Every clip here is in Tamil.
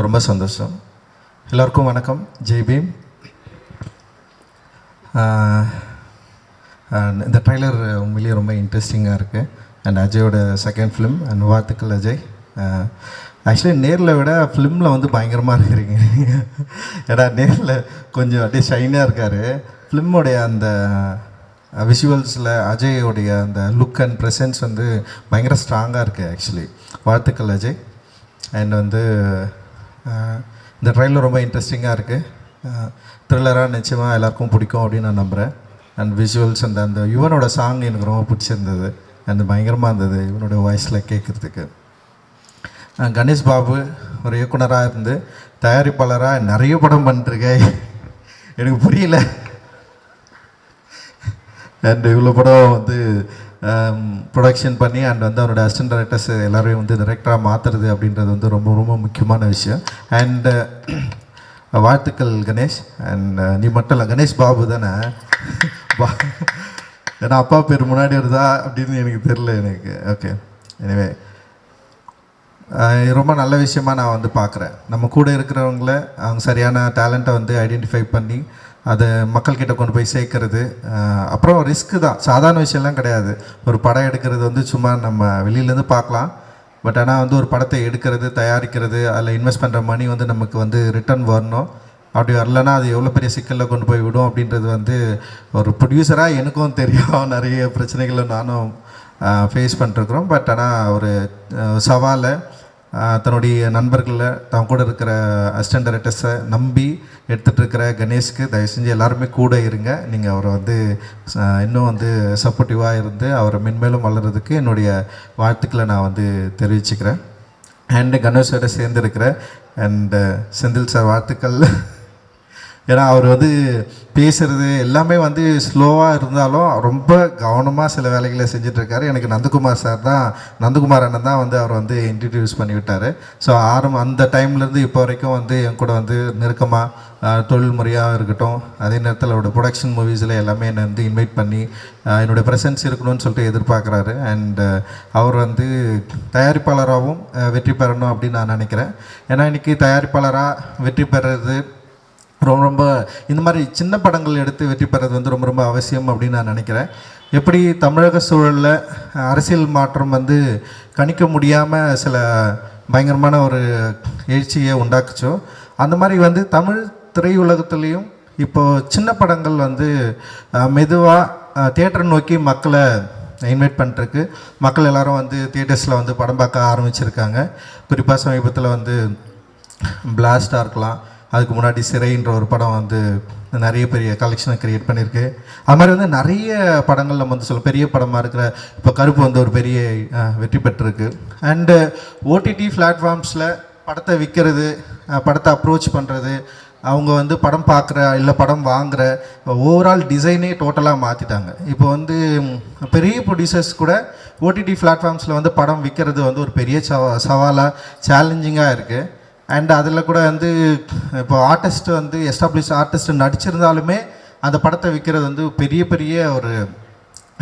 ரொம்ப சந்தோஷம். எல்லாருக்கும் வணக்கம். ஜெய் பீம். இந்த ட்ரைலர் உண்மையிலேயே ரொம்ப இன்ட்ரெஸ்டிங்காக இருக்குது. அண்ட் அஜயோட செகண்ட் ஃபிலிம். அண்ட் வாழ்த்துக்கள் அஜய். ஆக்சுவலி நேரில் விட ஃபிலிமில் வந்து பயங்கரமாக இருக்கிறீங்க. ஏன்னா நேரில் கொஞ்சம் அப்படியே ஷைனாக இருக்கார். ஃபிலிமோடைய அந்த விஷுவல்ஸில் அஜயோடைய அந்த லுக் அண்ட் ப்ரெசன்ஸ் வந்து பயங்கர ஸ்ட்ராங்காக இருக்குது ஆக்சுவலி. வாழ்த்துக்கள் அஜய். அண்ட் வந்து இந்த ட்ரைலர் ரொம்ப இன்ட்ரெஸ்டிங்காக இருக்குது. த்ரில்லராக நிச்சயமாக எல்லாருக்கும் பிடிக்கும் அப்படின்னு நான் நம்புகிறேன். அண்ட் விஷுவல்ஸ் அந்த யுவனோட சாங் எனக்கு ரொம்ப பிடிச்சிருந்தது. அந்த பயங்கரமாக இருந்தது இவனோட வாய்ஸில் கேட்குறதுக்கு. கணேஷ் பாபு ஒரு இயக்குனராக இருந்து தயாரிப்பாளராக நிறைய படம் பண்ணிருக்கேன். எனக்கு புரியல. அண்ட் இவ்வளோ படம் வந்து ப்ரொடக்ஷன் பண்ணி அண்ட் வந்து அவரோட அசிஸ்டன்ட் டைரக்டர்ஸ் எல்லோரையும் வந்து டைரக்டராக மாற்றுறது அப்படின்றது வந்து ரொம்ப ரொம்ப முக்கியமான விஷயம். அண்டு வாழ்த்துக்கள் கணேஷ். அண்ட் நீ மட்டும் இல்லை, கணேஷ் பாபு தானே? ஏன்னா அப்பா பேர் முன்னாடி வருதா அப்படின்னு எனக்கு தெரில எனக்கு. ஓகே, எனிவே ரொம்ப நல்ல விஷயமாக நான் வந்து பார்க்குறேன். நம்ம கூட இருக்கிறவங்கள அவங்க சரியான டேலண்ட்டை வந்து ஐடென்டிஃபை பண்ணி அதை மக்கள்கிட்ட கொண்டு போய் சேர்க்கறது. அப்புறம் ரிஸ்க்கு தான், சாதாரண விஷயம்லாம் கிடையாது. ஒரு படம் எடுக்கிறது வந்து சும்மா நம்ம வெளியிலேருந்து பார்க்கலாம். பட் ஆனால் வந்து ஒரு படத்தை எடுக்கிறது, தயாரிக்கிறது, அதில் இன்வெஸ்ட் பண்ணுற மணி வந்து நமக்கு வந்து ரிட்டர்ன் வரணும். அப்படி வரலன்னா அது எவ்வளோ பெரிய சிக்கலில் கொண்டு போய் விடும் அப்படின்றது வந்து ஒரு ப்ரொடியூசராக எனக்கும் தெரியும். நிறைய பிரச்சனைகளை நானும் ஃபேஸ் பண்ணிருக்கிறோம். பட் ஆனால் ஒரு சவாலை தன்னுடைய நண்பர்களில் தான் கூட இருக்கிற அசிஸ்டன்ட் டைரக்டர்ஸை நம்பி எடுத்துகிட்டு இருக்கிற கணேஷ்க்கு தயவு செஞ்சு எல்லாருமே கூட இருங்க. நீங்கள் அவரை வந்து இன்னும் வந்து சப்போர்ட்டிவாக இருந்து அவரை மென்மேலும் வளர்கிறதுக்கு என்னுடைய வாழ்த்துக்களை நான் வந்து தெரிவிச்சுக்கிறேன். அண்டு கணேஷோட சேர்ந்துருக்கிற அண்டு செந்தில் சார் வாழ்த்துக்கள். ஏன்னா அவர் வந்து பேசுகிறது எல்லாமே வந்து ஸ்லோவாக இருந்தாலும் ரொம்ப கவனமாக சில வேலைகளை செஞ்சிட்ருக்காரு. எனக்கு நந்தகுமார் அண்ணன் தான் வந்து அவர் வந்து இன்ட்ரடியூஸ் பண்ணி விட்டார். ஸோ அந்த டைம்லேருந்து இப்போ வரைக்கும் வந்து என் கூட வந்து நெருக்கமாக தொழில் முறையாக இருக்கட்டும், அதே நேரத்தில் அவரோட ப்ரொடக்ஷன் மூவிஸில் எல்லாமே என்னை வந்து இன்வைட் பண்ணி என்னுடைய ப்ரெசன்ஸ் இருக்கணும்னு சொல்லிட்டு எதிர்பார்க்குறாரு. அண்ட் அவர் வந்து தயாரிப்பாளராகவும் வெற்றி பெறணும் அப்படின்னு நான் நினைக்கிறேன். ஏன்னா இன்றைக்கி தயாரிப்பாளராக வெற்றி பெறுறது ரொம்ப இந்த மாதிரி சின்ன படங்கள் எடுத்து வெற்றி பெறது வந்து ரொம்ப ரொம்ப அவசியம் அப்படின்னு நான் நினைக்கிறேன். எப்படி தமிழக சூழலில் அரசியல் மாற்றம் வந்து கணிக்க முடியாமல் சில பயங்கரமான ஒரு எழுச்சியை உண்டாக்குச்சோ, அந்த மாதிரி வந்து தமிழ் திரையுலகத்துலேயும் இப்போது சின்ன படங்கள் வந்து மெதுவாக தியேட்டர் நோக்கி மக்களை இன்வைட் பண்ணிருக்கு. மக்கள் எல்லோரும் வந்து தியேட்டர்ஸில் வந்து படம் பார்க்க ஆரம்பிச்சிருக்காங்க. குறிப்பாக சமீபத்தில் வந்து பிளாஸ்டாக இருக்கலாம், அதுக்கு முன்னாடி சிறைன்ற ஒரு படம் வந்து நிறைய பெரிய கலெக்ஷனை க்ரியேட் பண்ணியிருக்கு. அது மாதிரி வந்து நிறைய படங்கள் நம்ம வந்து சொல்ல பெரிய படமாக இருக்கிற இப்போ கருப்பு வந்து ஒரு பெரிய வெற்றி பெற்றிருக்கு. அண்டு ஓடிடி பிளாட்ஃபார்ம்ஸில் படத்தை விற்கிறது, படத்தை அப்ரோச் பண்ணுறது, அவங்க வந்து படம் பார்க்குற இல்லை படம் வாங்குகிற ஓவரால் டிசைனே டோட்டலாக மாற்றிட்டாங்க. இப்போ வந்து பெரிய ப்ரொடியூசர்ஸ் கூட ஓடிடி பிளாட்ஃபார்ம்ஸில் வந்து படம் விற்கிறது வந்து ஒரு பெரிய சவாலாக சேலஞ்சிங்காக இருக்குது. அண்ட் அதில் கூட வந்து இப்போ ஆர்டிஸ்ட் வந்து எஸ்டாப்ளிஷ் ஆர்டிஸ்ட் நடிச்சிருந்தாலுமே அந்த படத்தை விற்கிறது வந்து பெரிய பெரிய ஒரு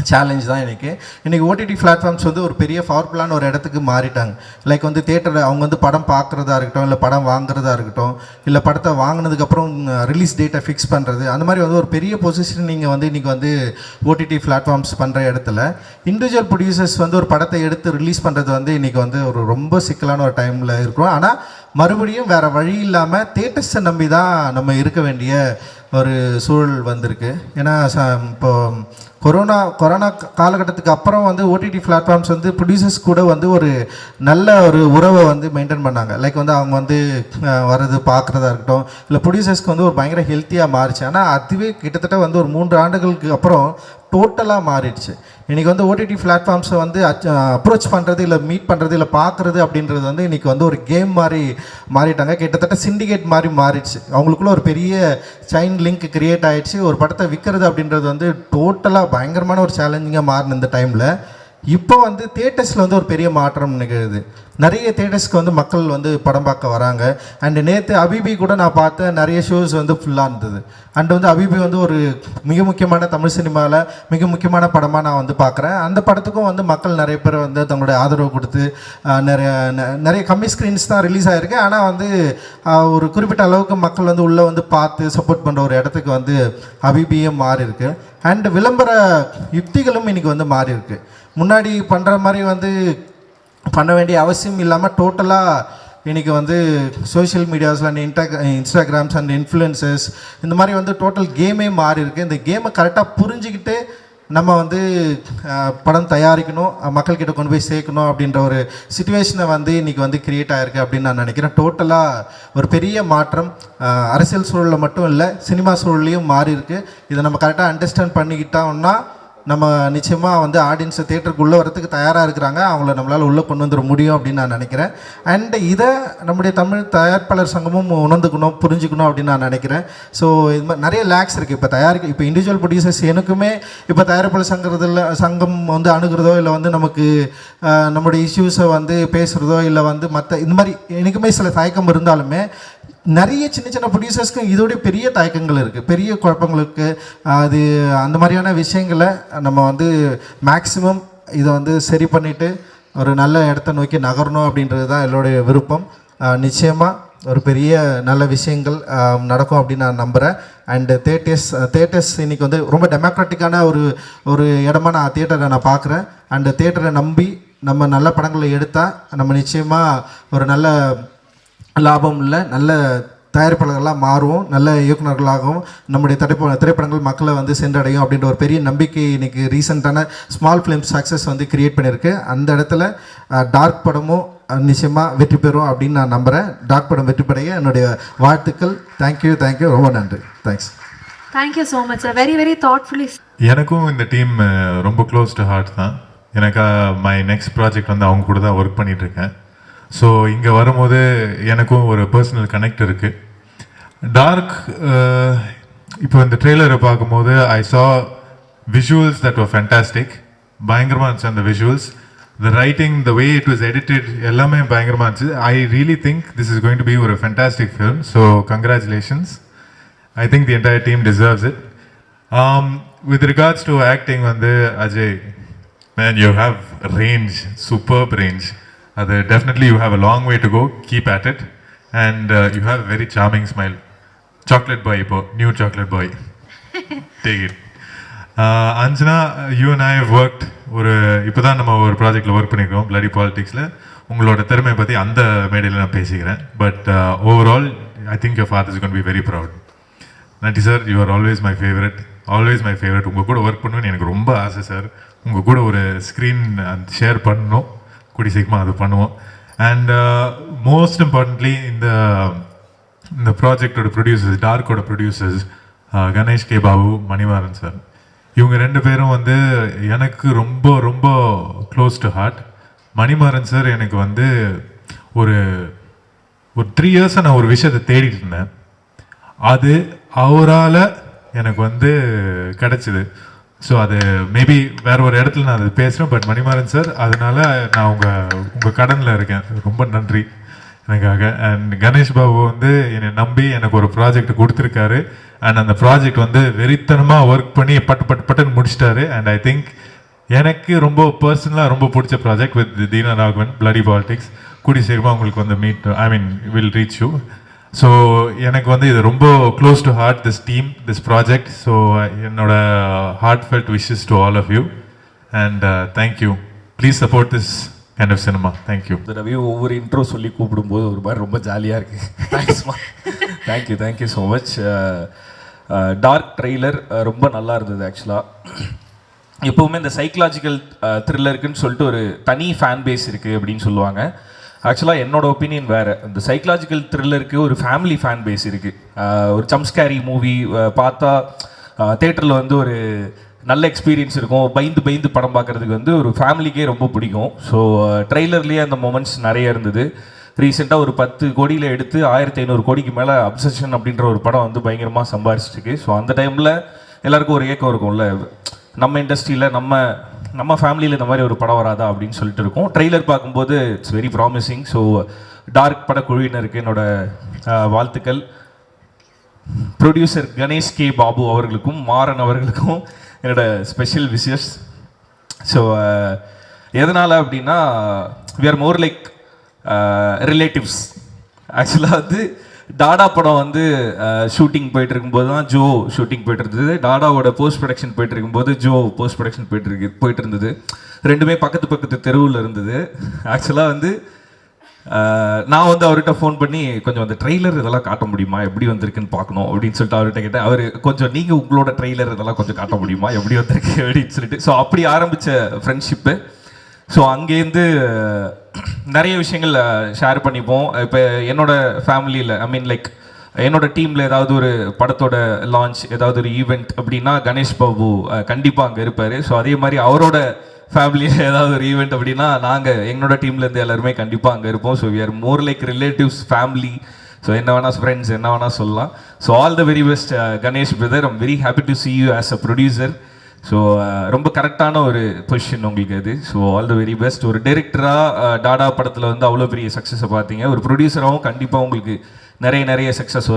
சேலஞ்ச் தான். இன்றைக்கி ஓடிடி பிளாட்ஃபார்ம்ஸ் வந்து ஒரு பெரிய பவர்ஃபுல்லான ஒரு இடத்துக்கு மாறிட்டாங்க. லைக் வந்து தியேட்டரில் அவங்க வந்து படம் பார்க்குறதா இருக்கட்டும், இல்லை படம் வாங்குறதா இருக்கட்டும், இல்லை படத்தை வாங்கினதுக்கப்புறம் ரிலீஸ் டேட்டை ஃபிக்ஸ் பண்ணுறது, அந்த மாதிரி வந்து ஒரு பெரிய பொசிஷன் நீங்கள் வந்து இன்றைக்கி வந்து ஓடிடி பிளாட்ஃபார்ம்ஸ் பண்ணுற இடத்துல இண்டிவிஜுவல் ப்ரொடியூசர்ஸ் வந்து ஒரு படத்தை எடுத்து ரிலீஸ் பண்ணுறது வந்து இன்றைக்கி வந்து ஒரு ரொம்ப சிக்கலான ஒரு டைமில் இருக்கிறோம். ஆனால் மறுபடியும் வேறு வழி இல்லாமல் தியேட்டர்ஸை நம்பி தான் நம்ம இருக்க வேண்டிய ஒரு சூழல் வந்திருக்கு. ஏன்னா இப்போது கொரோனா காலகட்டத்துக்கு அப்புறம் வந்து ஓடிடி பிளாட்ஃபார்ம்ஸ் வந்து ப்ரொடியூசர்ஸ் கூட வந்து ஒரு நல்ல ஒரு உறவை வந்து மெயின்டைன் பண்ணாங்க. லைக் வந்து அவங்க வந்து வர்றது பார்க்குறதா இருக்கட்டும், இல்லை ப்ரொடியூசர்ஸ்க்கு வந்து ஒரு பயங்கர ஹெல்த்தியாக மாறிச்சு. ஆனால் அதுவே கிட்டத்தட்ட வந்து ஒரு 3 ஆண்டுகளுக்கு அப்புறம் டோட்டலாக மாறிடுச்சு. இன்றைக்கி வந்து ஓடிடி பிளாட்ஃபார்ம்ஸை வந்து அப்ரோச் பண்ணுறது, இல்லை மீட் பண்ணுறது, இல்லை பார்க்குறது அப்படின்றது வந்து இன்றைக்கி வந்து ஒரு கேம் மாதிரி மாறிட்டாங்க. கிட்டத்தட்ட சிண்டிகேட் மாதிரி மாறிடுச்சு. அவங்களுக்குள்ள ஒரு பெரிய செயின் லிங்க் கிரியேட் ஆகிடுச்சு. ஒரு படத்தை விற்கிறது அப்படின்றது வந்து டோட்டலாக பயங்கரமான ஒரு சேலஞ்சிங்காக மாறின இந்த டைமில் இப்போ வந்து தியேட்டர்ஸில் வந்து ஒரு பெரிய மாற்றம் நிகழுது. நிறைய தியேட்டர்ஸ்க்கு வந்து மக்கள் வந்து படம் பார்க்க வராங்க. அண்டு நேற்று அபிபி கூட நான் பார்த்தேன், நிறைய ஷோஸ் வந்து ஃபுல்லாக இருந்தது. அண்டு வந்து அபிபி வந்து ஒரு மிக முக்கியமான தமிழ் சினிமாவில் மிக முக்கியமான படமாக நான் வந்து பார்க்குறேன். அந்த படத்துக்கும் வந்து மக்கள் நிறைய பேர் வந்து தங்களுடைய ஆதரவு கொடுத்து நிறைய கம்மி ஸ்க்ரீன்ஸ் தான் ரிலீஸ் ஆகிருக்கு. ஆனால் வந்து ஒரு குறிப்பிட்ட அளவுக்கு மக்கள் வந்து உள்ளே வந்து பார்த்து சப்போர்ட் பண்ணுற ஒரு இடத்துக்கு வந்து அபிபியும் மாறி இருக்கு. அண்டு விளம்பர யுக்திகளும் இன்றைக்கி வந்து மாறி இருக்கு. முன்னாடி பண்ணுற மாதிரி வந்து பண்ண வேண்டிய அவசியம் இல்லாமல் டோட்டலாக இன்றைக்கி வந்து சோஷியல் மீடியாஸில் இன்ஸ்டாகிராம்ஸ் அண்ட் இன்ஃப்ளூயன்சஸ் இந்த மாதிரி வந்து டோட்டல் கேமே மாறி இருக்குது. இந்த கேமை கரெக்டாக புரிஞ்சுக்கிட்டு நம்ம வந்து படம் தயாரிக்கணும், மக்கள்கிட்ட கொண்டு போய் சேர்க்கணும் அப்படின்ற ஒரு சிச்சுவேஷனை வந்து இன்றைக்கி வந்து க்ரியேட் ஆகிருக்கு அப்படின்னு நான் நினைக்கிறேன். டோட்டலாக ஒரு பெரிய மாற்றம் அரசியல் சூழலில் மட்டும் இல்லை, சினிமா சூழலையும் மாறி இருக்குது. இதை நம்ம கரெக்டாக அண்டர்ஸ்டாண்ட் பண்ணிக்கிட்டோம்னா நம்ம நிச்சயமாக வந்து ஆடியன்ஸை தேட்டருக்கு உள்ளே வரத்துக்கு தயாராக இருக்கிறாங்க, அவங்கள நம்மளால் உள்ளே கொண்டு வந்துட முடியும் அப்படின்னு நான் நினைக்கிறேன். அண்டு இதை நம்முடைய தமிழ் தயாரிப்பாளர் சங்கமும் உணர்ந்துக்கணும், புரிஞ்சுக்கணும் அப்படின்னு நான் நினைக்கிறேன். ஸோ இது மாதிரி நிறைய லேக்ஸ் இருக்குது. இப்போ இண்டிவிஜுவல் ப்ரொடியூசர்ஸ் எனக்குமே இப்போ தயாரிப்பாளர் சங்கம் வந்து அணுகிறதோ இல்லை வந்து நமக்கு நம்மளுடைய இஷ்யூஸை வந்து பேசுகிறதோ இல்லை வந்து மற்ற இந்த மாதிரி எனக்குமே சில தயக்கம் இருந்தாலுமே நிறைய சின்ன சின்ன ப்ரொடியூசர்ஸ்க்கு இதோடைய பெரிய தயக்கங்கள் இருக்குது, பெரிய குழப்பங்களுக்கு. அது அந்த மாதிரியான விஷயங்களை நம்ம வந்து மேக்ஸிமம் இதை வந்து சரி பண்ணிவிட்டு ஒரு நல்ல இடத்த நோக்கி நகரணும் அப்படின்றது தான் என்னுடைய விருப்பம். நிச்சயமாக ஒரு பெரிய நல்ல விஷயங்கள் நடக்கும் அப்படின்னு நான் நம்புகிறேன். அண்டு தேட்டர்ஸ் இன்றைக்கி வந்து ரொம்ப டெமோக்ராட்டிக்கான ஒரு இடமா நான் தியேட்டரை நான் பார்க்குறேன். அண்டு தியேட்டரை நம்பி நம்ம நல்ல படங்களை எடுத்தால் நம்ம நிச்சயமாக ஒரு நல்ல லாபம் இல்லை, நல்ல தயாரிப்பாளர்களாக மாறுவோம், நல்ல இயக்குநர்களாகவும் நம்முடைய திரைப்படங்கள் மக்களை வந்து சென்றடையும் அப்படின்ற ஒரு பெரிய நம்பிக்கை இன்றைக்கி ரீசெண்டான ஸ்மால் ஃபிலிம் சக்ஸஸ் வந்து கிரியேட் பண்ணியிருக்கு. அந்த இடத்துல டார்க் படமும் நிச்சயமாக வெற்றி பெறும் அப்படின்னு நான் நம்புகிறேன். டார்க் படம் வெற்றி பெறைய என்னுடைய வாழ்த்துக்கள். தேங்க்யூ, ரொம்ப நன்றி. Thank you so much sir, very very thoughtfully. எனக்கும் இந்த டீம் ரொம்ப க்ளோஸ் டு ஹார்ட் தான். எனக்கு மை நெக்ஸ்ட் ப்ராஜெக்ட் வந்து அவங்க கூட தான் ஒர்க் பண்ணிகிட்ருக்கேன். ஸோ இங்கே வரும்போது எனக்கும் ஒரு பர்சனல் கனெக்ட் இருக்குது. டார்க் இப்போ இந்த ட்ரெய்லரை பார்க்கும்போது ஐ சா விஷுவல்ஸ் தட் வர் ஃபேண்டாஸ்டிக். பயங்கரமாக இருந்துச்சு அந்த visuals. The writing, the way it was edited எல்லாமே பயங்கரமாக இருந்துச்சு. I really think this is going to be ஒரு fantastic film. So congratulations. I think the entire team deserves it. With regards to acting வந்து Ajay, man you have range, superb range. அது definitely you have a long way to go, keep at it. And you have very charming smile. Chocolate boy, இப்போ new chocolate boy, take it. Anjana, you and I have worked இப்போ தான் நம்ம ஒரு ப்ராஜெக்டில் ஒர்க் பண்ணியிருக்கோம், பிளடி பாலிடிக்ஸில். உங்களோட திறமையை பற்றி அந்த மேடையில் நான் பேசிக்கிறேன். But overall I think your father is gonna be very proud. நன்றி sir, you are always my favourite. உங்கள் கூட ஒர்க் பண்ணணும்னு எனக்கு ரொம்ப ஆசை சார். உங்கள் கூட ஒரு ஸ்க்ரீன் ஷேர் பண்ணணும், கூடி சீக்கிரமாக அது பண்ணுவோம். அண்ட் மோஸ்ட் இம்பார்ட்டன்ட்லி இந்த ப்ராஜெக்டோட ப்ரொடியூசர்ஸ், டார்க்கோட producers Ganesh K Babu, Manimaran sir, இவங்க ரெண்டு பேரும் வந்து எனக்கு ரொம்ப ரொம்ப close to heart. Manimaran sir எனக்கு வந்து ஒரு 3 இயர்ஸாக நான் ஒரு விஷயத்தை தேடிட்டு இருந்தேன். அது அவரால் எனக்கு வந்து கிடச்சிது. ஸோ அது மேபி வேறு ஒரு இடத்துல நான் அது பேசுகிறேன். பட் மணிமாறன் சார், அதனால நான் உங்கள் கடனில் இருக்கேன். ரொம்ப நன்றி எனக்காக. அண்ட் கணேஷ் பாபு வந்து என்னை நம்பி எனக்கு ஒரு ப்ராஜெக்ட் கொடுத்துருக்காரு. அண்ட் அந்த ப்ராஜெக்ட் வந்து வெறித்தனமாக ஒர்க் பண்ணி பட்டுன்னு முடிச்சிட்டாரு. அண்ட் ஐ திங்க் எனக்கு ரொம்ப பர்சனலாக ரொம்ப பிடிச்ச project with Deena Raghavan, bloody politics. கூடி சீக்கிரமாக உங்களுக்கு வந்து வில் ரீச் யூ. ஸோ எனக்கு வந்து இது ரொம்ப close to heart, this team, this project. So என்னோட heartfelt wishes to all of you. And thank you. Please support this kind of cinema. Thank you. Ravi ஒவ்வொரு இன்ட்ரோ சொல்லி கூப்பிடும்போது ஒரு மாதிரி ரொம்ப ஜாலியாக இருக்குது. தேங்க்ஸ்மா. Thank you so much. Dark trailer ரொம்ப நல்லா இருந்தது. ஆக்சுவலாக எப்போவுமே இந்த சைக்கலாஜிக்கல் த்ரில்லருக்குன்னு சொல்லிட்டு ஒரு தனி ஃபேன் பேஸ் இருக்குது அப்படின்னு சொல்லுவாங்க. ஆக்சுவலாக என்னோட ஒப்பீனியன் வேறு. இந்த சைக்கலாஜிக்கல் த்ரில்லருக்கு ஒரு ஃபேமிலி ஃபேன் பேஸ் இருக்குது. ஒரு ஜம்ப்ஸ்கேரி மூவி பார்த்தா தேட்டரில் வந்து ஒரு நல்ல எக்ஸ்பீரியன்ஸ் இருக்கும். பயந்து படம் பார்க்குறதுக்கு வந்து ஒரு ஃபேமிலிக்கே ரொம்ப பிடிக்கும். ஸோ ட்ரெய்லர்லேயே அந்த மொமெண்ட்ஸ் நிறைய இருந்தது. ரீசெண்டாக ஒரு 10 கோடியில் எடுத்து 1500 கோடிக்கு மேலே அப்சஷன் அப்படின்ற ஒரு படம் வந்து பயங்கரமாக சம்பாரிச்சிருக்கு. ஸோ அந்த டைமில் எல்லாருக்கும் ஒரு ஏக்கம் இருக்கும்ல, நம்ம இண்டஸ்ட்ரியில் நம்ம ஃபேமிலியில் இந்த மாதிரி ஒரு படம் வராதா அப்படின்னு சொல்லிட்டு இருக்கோம். ட்ரெய்லர் பார்க்கும்போது it's very promising. So dark படக்குழுவினருக்கு என்னோட வாழ்த்துக்கள். ப்ரொடியூசர் கணேஷ் கே பாபு அவர்களுக்கும் மாறன் அவர்களுக்கும் என்னோட ஸ்பெஷல் விஷஸ். ஸோ எதனால் அப்படின்னா we are more like relatives. ஆக்சுவலாக வந்து டாடா படம் வந்து ஷூட்டிங் போயிட்டு இருக்கும்போது தான் ஜோ ஷூட்டிங் போயிட்டு இருந்தது. டாடாவோட போஸ்ட் ப்ரொடக்ஷன் போயிட்டு இருக்கும்போது ஜோ போஸ்ட் ப்ரொடக்ஷன் போயிட்டு இருந்தது. ரெண்டுமே பக்கத்து தெருவில் இருந்தது. ஆக்சுவலாக வந்து நான் வந்து அவர்கிட்ட ஃபோன் பண்ணி கொஞ்சம் அந்த ட்ரெய்லர் இதெல்லாம் காட்ட முடியுமா, எப்படி வந்திருக்குன்னு பார்க்கணும் அப்படின்னு சொல்லிட்டு அவர்கிட்ட கேட்டேன். அவர் கொஞ்சம் நீங்கள் உங்களோட ட்ரெய்லர் இதெல்லாம் கொஞ்சம் காட்ட முடியுமா, எப்படி வந்திருக்கு அப்படின்னு சொல்லிட்டு. ஸோ அப்படி ஆரம்பித்த ஃப்ரெண்ட்ஷிப்பு. ஸோ அங்கேருந்து நிறைய விஷயங்கள் ஷேர் பண்ணிப்போம். இப்போ என்னோட ஃபேமிலியில் ஐ மீன் லைக் என்னோட டீமில் ஏதாவது ஒரு படத்தோட லான்ச், ஏதாவது ஒரு ஈவெண்ட் அப்படின்னா கணேஷ் பாபு கண்டிப்பாக அங்கே இருப்பார். ஸோ அதே மாதிரி அவரோட ஃபேமிலியில் ஏதாவது ஒரு ஈவெண்ட் அப்படின்னா நாங்கள் எங்களோட டீம்லேருந்து எல்லாருமே கண்டிப்பாக அங்கே இருப்போம். So we are more like relatives, family. So என்ன வேணால் ஃப்ரெண்ட்ஸ் என்ன வேணால் சொல்லலாம். So all the very best Ganesh brother. I'm very happy to see you as a producer. So ரொம்ப கரெக்டான ஒரு பொசிஷன் உங்களுக்கு அது. So all the very best. ஒரு டைரக்டராக டாடா படத்தில் வந்து அவ்வளோ பெரிய சக்ஸஸை பார்த்தீங்க. ஒரு ப்ரொடியூசராகவும் கண்டிப்பாக உங்களுக்கு நிறைய சக்ஸஸ்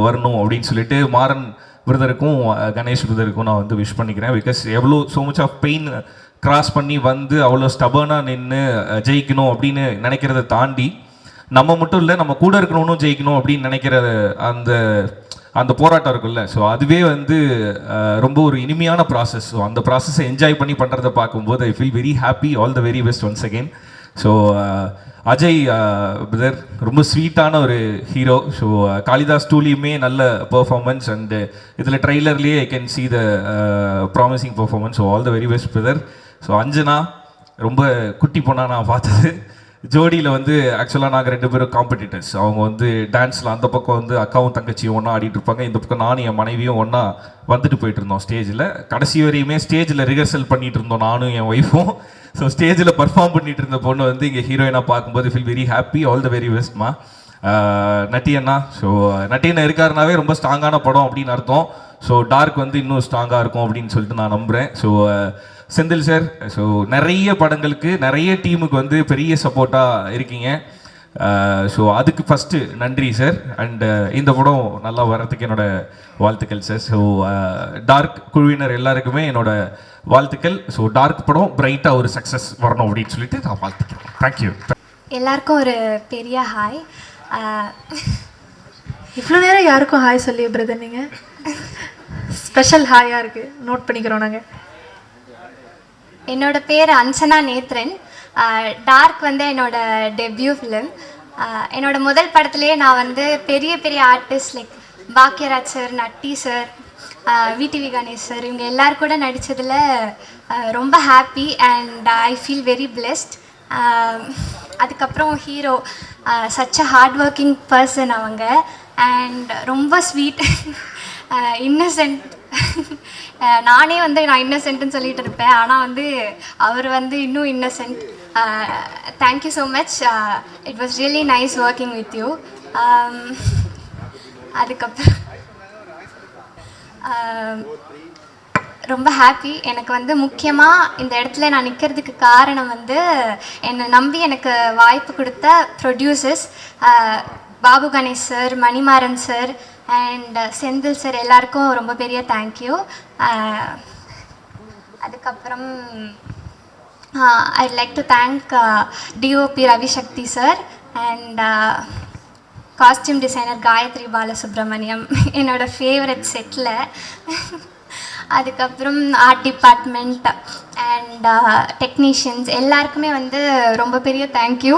வரணும் அப்படின்னு சொல்லிட்டு மாறன் பிரதருக்கும் கணேஷ் பிரதருக்கும் நான் வந்து விஷ் பண்ணிக்கிறேன். பிகாஸ் எவ்வளோ so much of pain cross பண்ணி வந்து அவ்வளோ ஸ்டபர்னாக நின்று ஜெயிக்கணும் அப்படின்னு நினைக்கிறத தாண்டி நம்ம மட்டும் இல்லை நம்ம கூட இருக்கணும்னு ஜெயிக்கணும் அப்படின்னு நினைக்கிற அந்த போராட்டம் இருக்குல்ல. ஸோ அதுவே வந்து ரொம்ப ஒரு இனிமையான ப்ராசஸ். ஸோ அந்த ப்ராசஸை என்ஜாய் பண்ணி பண்ணுறதை பார்க்கும்போது ஐ feel very happy. All the very best once again. So Ajay brother ரொம்ப ஸ்வீட்டான ஒரு ஹீரோ. ஸோ காளிதாஸ் டூலையுமே நல்ல பெர்ஃபார்மன்ஸ் அண்டு இதில் ட்ரெய்லர்லேயே I can see the promising performance. So all the very best brother. So Anjana ரொம்ப குட்டி பொண்ணா நான் பார்த்தது. ஜோடியில் வந்து ஆக்சுவலாக நாங்கள் 2 பேரும் காம்படிட்டர்ஸ். அவங்க வந்து டான்ஸில் அந்த பக்கம் வந்து அக்காவும் தங்கச்சியும் ஒன்றா ஆடிட்டு இருப்பாங்க, இந்த பக்கம் நானும் என் மனைவியும் ஒன்றா வந்துட்டு போயிட்டு இருந்தோம் ஸ்டேஜில். கடைசி வரையுமே ஸ்டேஜில் ரிஹர்சல் பண்ணிட்டு இருந்தோம் நானும் என் ஒய்ஃபும். ஸோ ஸ்டேஜில் பர்ஃபார்ம் பண்ணிட்டு இருந்த பொண்ணு வந்து இங்கே ஹீரோயினாக பார்க்கும்போது feel very happy. All the very பெஸ்ட்மா. நட்டியண்ணா. ஸோ நட்டியண்ணா இருக்காருனாவே ரொம்ப ஸ்ட்ராங்கான படம் அப்படின்னு அர்த்தம். ஸோ டார்க் வந்து இன்னும் ஸ்ட்ராங்காக இருக்கும் அப்படின்னு சொல்லிட்டு நான் நம்புகிறேன். ஸோ செந்தில் சார், ஸோ நிறைய படங்களுக்கு நிறைய டீமுக்கு வந்து பெரிய சப்போர்ட்டாக இருக்கீங்க. ஸோ அதுக்கு ஃபஸ்ட்டு நன்றி சார். அண்டு இந்த படம் நல்லா வர்றதுக்கு என்னோட வாழ்த்துக்கள் சார். ஸோ டார்க் குழுவினர் எல்லாருக்குமே என்னோட வாழ்த்துக்கள். ஸோ டார்க் படம் பிரைட்டாக ஒரு சக்ஸஸ் வரணும் அப்படின்னு சொல்லிட்டு நான் வாழ்த்துக்கிறேன். தேங்க்யூ. எல்லாருக்கும் ஒரு பெரிய ஹாய். இவ்வளோ நேரம் யாருக்கும் ஹாய் சொல்லி பிரதர் நீங்கள் ஸ்பெஷல் ஹாயாக இருக்குது, நோட் பண்ணிக்கிறோம் நாங்கள். என்னோட பேர் அஞ்சனா நேத்ரன். டார்க் வந்து என்னோட டெபியூ ஃபிலிம். என்னோட முதல் படத்துலேயே நான் வந்து பெரிய artist like Bhagyaraj sir, Natty sir, VTV Ganesh sir இவங்க எல்லாரும் கூட நடித்ததில் ரொம்ப happy and I feel very blessed. அதுக்கப்புறம் hero such a hard working person அவங்க. அண்ட் ரொம்ப ஸ்வீட், இன்னசென்ட். நானே வந்து நான் இன்னசென்ட்னு சொல்லிட்டு இருப்பேன், ஆனால் வந்து அவர் வந்து இன்னும் Innocent. Thank you so much. It was really nice working with you. அதுக்கப்புறம் ரொம்ப ஹாப்பி. எனக்கு வந்து முக்கியமாக இந்த இடத்துல நான் நிற்கிறதுக்கு காரணம் வந்து என்னை நம்பி எனக்கு வாய்ப்பு கொடுத்த producers Babu Ganesh sir, Manimaran sir and Senthil sir எல்லாருக்கும் ரொம்ப பெரிய தேங்க்யூ. அதுக்கப்புறம் I'd like to thank DOP Ravishakthi sir and costume designer Gayathri Balasubramaniam என்னோட ஃபேவரட் செட்டில். அதுக்கப்புறம் ஆர்ட் டிபார்ட்மெண்ட் அண்ட் டெக்னீஷியன்ஸ் எல்லாருக்குமே வந்து ரொம்ப பெரிய தேங்க்யூ.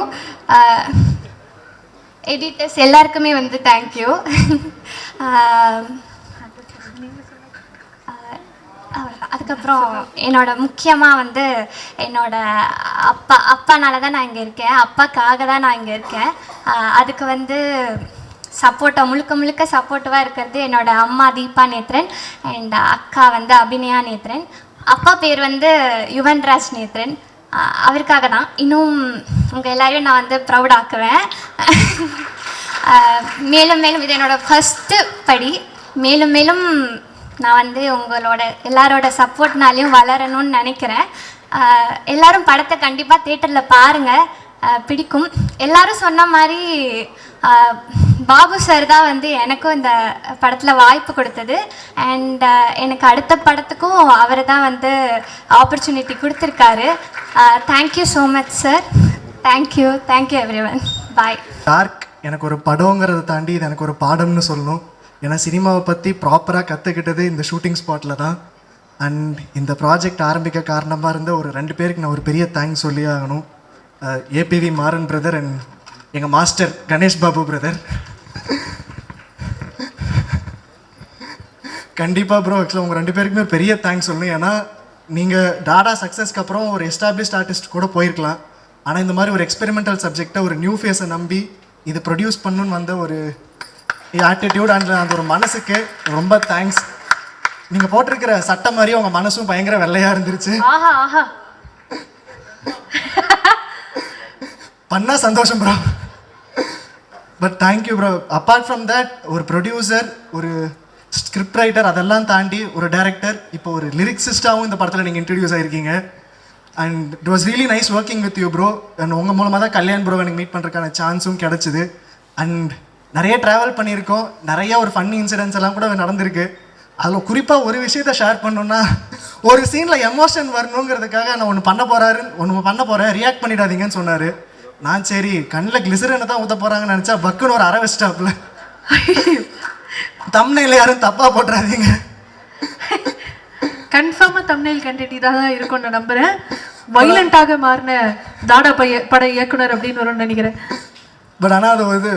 எடிட்டர்ஸ் எல்லாருக்குமே வந்து தேங்க்யூ. அதுக்கப்புறம் என்னோட முக்கியமாக வந்து என்னோட அப்பானால தான் நான் இங்கே இருக்கேன், அப்பாக்காக தான் நான் இங்கே இருக்கேன். அதுக்கு வந்து சப்போர்ட்டாக முழுக்க சப்போர்ட்டிவாக இருக்கிறது என்னோட அம்மா தீபா நேத்ரன் அண்ட் அக்கா வந்து அபிநயா நேத்ரன். அப்பா பேர் வந்து யுவன்ராஜ் நேத்ரன். அவருக்காக தான் இன்னும் உங்கள் எல்லாரையும் நான் வந்து ப்ரௌட் ஆக்குவேன். மேலும் இது என்னோடய ஃபஸ்ட்டு படி. மேலும் நான் வந்து உங்களோட எல்லாரோட சப்போர்ட்னாலையும் வளரணும்னு நினைக்கிறேன். எல்லாரும் படத்தை கண்டிப்பாக தேட்டரில் பாருங்கள், பிடிக்கும். எல்லாரும் சொன்ன மாதிரி பாபு சார் தான் வந்து எனக்கும் இந்த படத்தில் வாய்ப்பு கொடுத்தது. அண்ட் எனக்கு அடுத்த படத்துக்கும் அவர் தான் வந்து ஆப்பர்ச்சுனிட்டி கொடுத்துருக்காரு. Thank you so much sir. Thank you everyone. Bye. Dark எனக்கு ஒரு படங்கிறத தாண்டி இது எனக்கு ஒரு பாடம்னு சொல்லணும். ஏன்னா சினிமாவை பற்றி ப்ராப்பராக கற்றுக்கிட்டது இந்த ஷூட்டிங் ஸ்பாட்டில் தான். அண்ட் இந்த ப்ராஜெக்ட் ஆரம்பிக்க காரணமாக இருந்த ஒரு 2 பேருக்கு நான் ஒரு பெரிய தேங்க்ஸ் சொல்லி ஆகணும். ஏபிவி மாறன் பிரதர் அண்ட் எங்கள் மாஸ்டர் கணேஷ் பாபு பிரதர். கண்டிப்பாக ப்ரோ, ஆக்சுவலாக உங்கள் 2 பேருக்குமே பெரிய தேங்க்ஸ் சொல்லணும். ஏன்னா நீங்கள் டாடா சக்ஸஸ்க்கு அப்புறம் ஒரு எஸ்டாப்ளிஷ்ட் ஆர்டிஸ்ட் கூட போயிருக்கலாம். ஆனால் இந்த மாதிரி ஒரு எக்ஸ்பெரிமெண்டல் சப்ஜெக்டை ஒரு நியூ ஃபேஸை நம்பி இது ப்ரொடியூஸ் பண்ணணுன்னு வந்த ஒரு ஆட்டிடியூட் அண்ட் அந்த ஒரு மனசுக்கு ரொம்ப தேங்க்ஸ். நீங்கள் போட்டிருக்கிற சட்டம் மாதிரியே உங்கள் மனசும் பயங்கர வெள்ளையாக இருந்துருச்சு. ஆஹா ஆஹா, பண்ணால் சந்தோஷம் bro. But thank you bro. Apart from that ஒரு ப்ரொடியூசர், ஒரு ஸ்கிரிப்ட் ரைட்டர், அதெல்லாம் தாண்டி ஒரு டைரக்டர், இப்போ ஒரு லிரிக்ஸிஸ்டாகவும் இந்த படத்தில் நீங்கள் இன்ட்ரடியூஸ் ஆகிருக்கீங்க. And it was really nice working with you bro. And உங்கள் மூலமாக தான் கல்யாண் ப்ரோ எனக்கு மீட் பண்ணுறதுக்கான சான்ஸும் கிடச்சிது. அண்ட் நிறைய ட்ராவல் பண்ணியிருக்கோம், நிறைய ஒரு ஃபன்னி இன்சிடென்ட்ஸ் எல்லாம் கூட நடந்திருக்கு. அதில் குறிப்பாக ஒரு விஷயத்த ஷேர் பண்ணணுன்னா, ஒரு சீனில் எமோஷன் வரணுங்கிறதுக்காக நான் ஒன்று பண்ண போகிறேன், ரியாக்ட் பண்ணிடாதீங்கன்னு சொன்னார். நான் சரி கண்ணில் கிளிசரனை தான் ஊற்ற போகிறாங்கன்னு நினச்சா பக்குன்னு ஒரு அரை ஸ்டாப்பில் தம்ப்நெயில யாரும் தப்பாக போட்டுறாதீங்க. கன்ஃபார்மாக தம்ப்நெயில் கண்டென்ட் இதாக தான் இருக்கும்னு நான் நம்புகிறேன். வைலண்டாக மாறின தாடா பட இயக்குனர் அப்படின்னு வரும்னு நினைக்கிறேன். பட் ஆனால் அது வந்து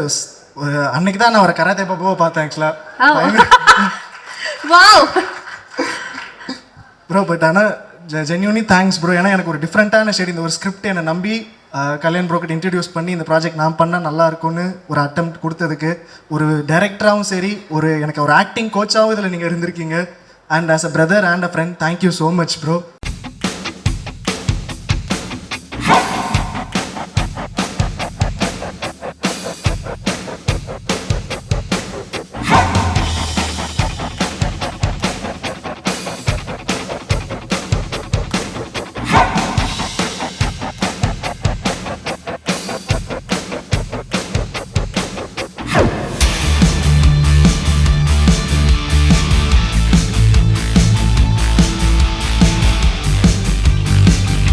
அன்னைக்கு தான் நான் ஒரு கராத்தே பாப்பாவை பார்த்தேன் ஆக்சுவலாக. Wow bro. பட் ஆனால் ஜென்யூனி தேங்க்ஸ் ப்ரோ. ஏன்னா எனக்கு ஒரு டிஃப்ரெண்ட்டான ஷேட் இந்த ஒரு ஸ்கிரிப்ட் என்னை நம்பி கல்யாண் ப்ரோக்கிட்ட இன்ட்ரடியூஸ் பண்ணி இந்த ப்ராஜெக்ட் நான் பண்ணால் நல்லா இருக்கும்னு ஒரு அட்டெம்ப்ட் கொடுத்ததுக்கு, ஒரு டைரக்டராகவும் சரி, எனக்கு ஒரு ஆக்டிங் கோச்சாகவும் இதில் நீங்கள் இருந்திருக்கீங்க. And as a brother and a friend, thank you so much bro.